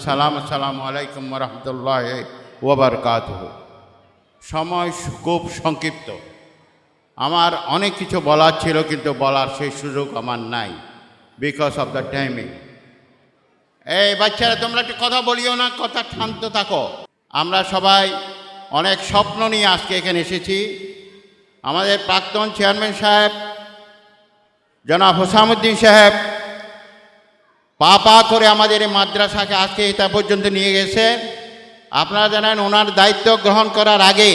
আসসালামু আলাইকুম ওয়া রাহমাতুল্লাহি ওয়া বারাকাতুহু। সময় খুব সংক্ষিপ্ত, আমার অনেক কিছু বলার ছিল কিন্তু বলার সেই সুযোগ আমার নাই, বিকজ অফ দ্য টাইমিং। এই বাচ্চারা তোমরা একটু কথা বলিও না, কথা শান্ত থাকো। আমরা সবাই অনেক স্বপ্ন নিয়ে আজকে এখানে এসেছি। আমাদের প্রাক্তন চেয়ারম্যান সাহেব জনাব হোসামউদ্দিন সাহেব পা করে আমাদের এই মাদ্রাসাকে আজকে এটা পর্যন্ত নিয়ে গেছে। আপনারা জানেন ওনার দায়িত্ব গ্রহণ করার আগে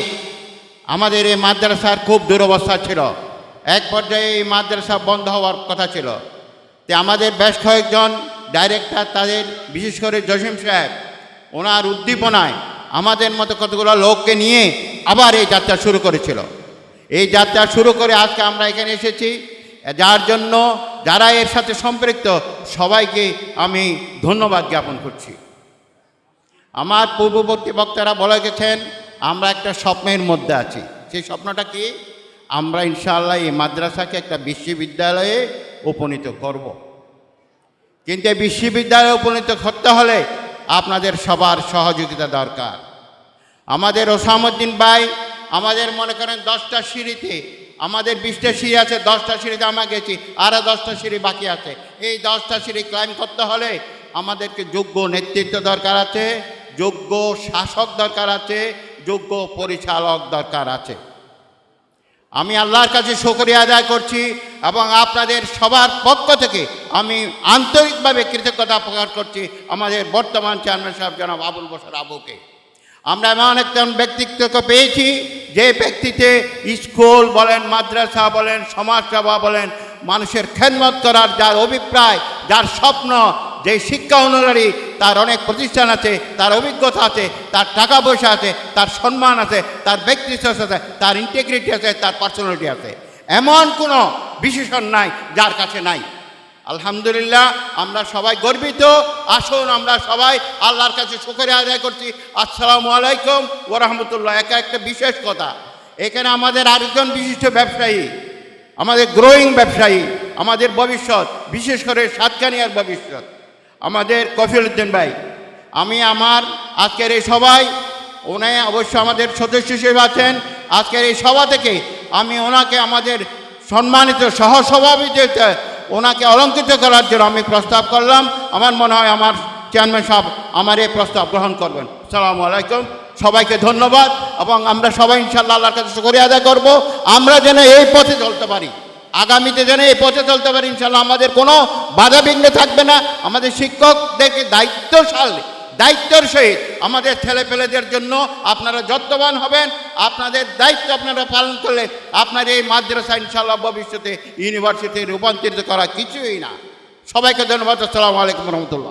আমাদের এই মাদ্রাসার খুব দুরবস্থা ছিল। এক পর্যায়ে এই মাদ্রাসা বন্ধ হওয়ার কথা ছিল। তো আমাদের বেশ কয়েকজন ডাইরেক্টর, তাদের বিশেষ করে জসিম সাহেব, ওনার উদ্দীপনায় আমাদের মতো কতগুলো লোককে নিয়ে আবার এই যাত্রা শুরু করেছিল। এই যাত্রা শুরু করে আজকে আমরা এখানে এসেছি, যার জন্য যারা এর সাথে সম্পৃক্ত সবাইকে আমি ধন্যবাদ জ্ঞাপন করছি। আমার পূর্ববর্তী বক্তারা বলে গেছেন আমরা একটা স্বপ্নের মধ্যে আছি। সেই স্বপ্নটা কি? আমরা ইনশাআল্লাহ এই মাদ্রাসাকে একটা বিশ্ববিদ্যালয়ে উপনীত করব। কিন্তু এই বিশ্ববিদ্যালয়ে উপনীত করতে হলে আপনাদের সবার সহযোগিতা দরকার। আমাদের হোসামউদ্দিন ভাই আমাদের মনে করেন 10টা সিঁড়িতে, আমাদের 20টা সিঁড়ি আছে, 10টা সিঁড়িতে আমরা গেছি, আরও 10টা সিঁড়ি বাকি আছে। এই 10টা সিঁড়ি ক্লাইম্ব করতে হলে আমাদেরকে যোগ্য নেতৃত্ব দরকার আছে, যোগ্য শাসক দরকার আছে, যোগ্য পরিচালক দরকার আছে। আমি আল্লাহর কাছে শুকরিয়া আদায় করছি এবং আপনাদের সবার পক্ষ থেকে আমি আন্তরিকভাবে কৃতজ্ঞতা প্রকাশ করছি আমাদের বর্তমান চেয়ারম্যান সাহেব জনাব আবুল বশর আবুকে। আমরা এমন একজন ব্যক্তিত্বকে পেয়েছি যে ব্যক্তিতে স্কুল বলেন, মাদ্রাসা বলেন, সমাজসেবা বলেন, মানুষের খেদমত করার যার অভিপ্রায়, যার স্বপ্ন, যে শিক্ষা অনুযায়ী তার অনেক প্রতিষ্ঠান আছে, তার অভিজ্ঞতা আছে, তার টাকা পয়সা আছে, তার সম্মান আছে, তার ব্যক্তিত্ব আছে, তার ইন্টিগ্রিটি আছে, তার পার্সোনালিটি আছে। এমন কোনো বিশেষণ নাই যার কাছে নাই। আলহামদুলিল্লাহ, আমরা সবাই গর্বিত। আসুন আমরা সবাই আল্লাহর কাছে শুকরিয়া আদায় করছি। আসসালামু আলাইকুম ওয়া রাহমাতুল্লাহ। একটা বিশেষ কথা, এখানে আমাদের আরেকজন বিশিষ্ট ব্যবসায়ী, আমাদের গ্রোয়িং ব্যবসায়ী, আমাদের ভবিষ্যৎ, বিশেষ করে সাতকানিয়ার ভবিষ্যৎ, আমাদের কফিল উদ্দিন ভাই। আমি আমার আজকের এই সবাই, উনি অবশ্য আমাদের সদস্য হিসেবে আছেন। আজকের এই সভা থেকে আমি ওনাকে আমাদের সম্মানিত সহসভাপতি ওনাকে অলঙ্কৃত করার জন্য আমি প্রস্তাব করলাম। আমার মনে হয় আমার চেয়ারম্যান সাহেব আমার এই প্রস্তাব গ্রহণ করবেন। আসসালামু আলাইকুম, সবাইকে ধন্যবাদ এবং আমরা সবাই ইনশাআল্লাহ আল্লাহর কাছে শুকরিয়া আদায় করব আমরা যেন এই পথে চলতে পারি, আগামীতে যেন এই পথে চলতে পারি। ইনশাআল্লাহ আমাদের কোনো বাধা বিঘ্ন থাকবে না। আমাদের শিক্ষকদেরকে দায়িত্বের সহিত আমাদের ছেলেপেলেদের জন্য আপনারা যত্নবান হবেন। আপনাদের দায়িত্ব আপনারা পালন করলে আপনার এই মাদ্রাসা ইনশাআল্লাহ ভবিষ্যতে ইউনিভার্সিটি রূপান্তরিত করা কিছুই না। সবাইকে ধন্যবাদ। আসসালামু আলাইকুম রহমতুল্লাহ।